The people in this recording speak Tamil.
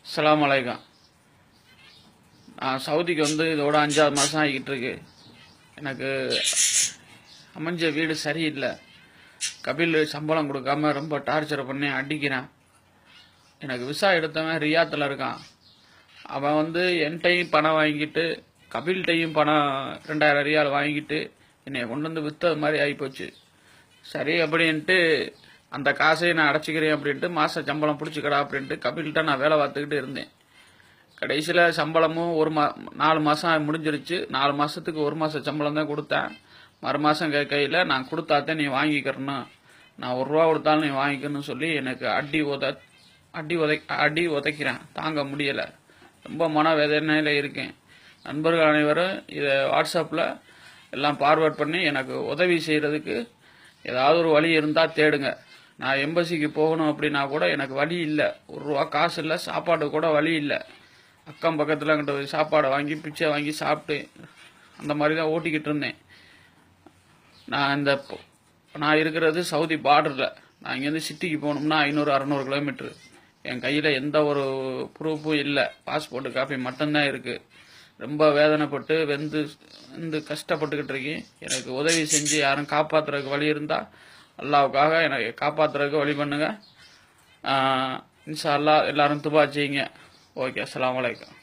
அஸ்ஸலாமு அலைக்கும். நான் சவுதிக்கு வந்து இதோட 5வது மாதம் ஆகிக்கிட்டு இருக்கு. எனக்கு அமைஞ்ச வீடு சரியில்லை. கபில் சம்பளம் கொடுக்காம ரொம்ப டார்ச்சர் பண்ணி அடிக்கிறான். எனக்கு விசா எடுத்தவன் ரியாத்தில் இருக்கான். அவன் வந்து என்கிட்டையும் பணம் வாங்கிட்டு கபில்கிட்டையும் பணம் 2000 ரியால் வாங்கிட்டு என்னை கொண்டு வந்து விற்றது மாதிரி ஆகிப்போச்சு. சரி அப்படின்ட்டு அந்த காசையை நான் அடைச்சிக்கிறேன் அப்படின்ட்டு மாத சம்பளம் பிடிச்சிக்கடா அப்படின்ட்டு கபில்கிட்ட நான் வேலை பார்த்துக்கிட்டு இருந்தேன். கடைசியில் சம்பளமும் 4 மாதம் முடிஞ்சிருச்சு. 4 மாதத்துக்கு 1 மாத சம்பளம் தான் கொடுத்தேன். மறு மாதம் கையில் நான் கொடுத்தாத்தான் நீ வாங்கிக்கிறணும், நான் 1 ரூபா கொடுத்தாலும் நீ வாங்கிக்கணும்னு சொல்லி எனக்கு அடி உதைக்கிறேன். தாங்க முடியலை. ரொம்ப மனவேதனையில் இருக்கேன். நண்பர்கள் அனைவரும் இதை வாட்ஸ்அப்பில் எல்லாம் ஃபார்வர்ட் பண்ணி எனக்கு உதவி செய்கிறதுக்கு ஏதாவது ஒரு வழி இருந்தால் தேடுங்க. நான் எம்பசிக்கு போகணும் அப்படின்னா கூட எனக்கு வழி இல்லை. 1 ரூபா காசு இல்லை, சாப்பாடு கூட வழி இல்லை. அக்கம் பக்கத்தில் கிட்ட சாப்பாடை வாங்கி பிச்சை வாங்கி சாப்பிட்டு அந்த மாதிரி தான் ஓட்டிக்கிட்டு இருந்தேன். நான் இருக்கிறது சவுதி பார்டரில். நான் இங்கேருந்து சிட்டிக்கு போகணும்னா 500-600 கிலோமீட்ரு. என் கையில் எந்த ஒரு ப்ரூஃபும் இல்லை. பாஸ்போர்ட்டு காப்பி மட்டும்தான் இருக்குது. ரொம்ப வேதனைப்பட்டு வெந்து கஷ்டப்பட்டுக்கிட்டு இருக்கேன். எனக்கு உதவி செஞ்சு யாரும் காப்பாற்றுறதுக்கு வழி இருந்தால் அல்லாவுக்காக எனக்கு காப்பாற்றுறதுக்கு வழி பண்ணுங்கள். இன்ஷா அல்லாஹ் எல்லாரும் துபா செய்யுங்க. ஓகே, அஸ்ஸலாமு அலைக்கும்.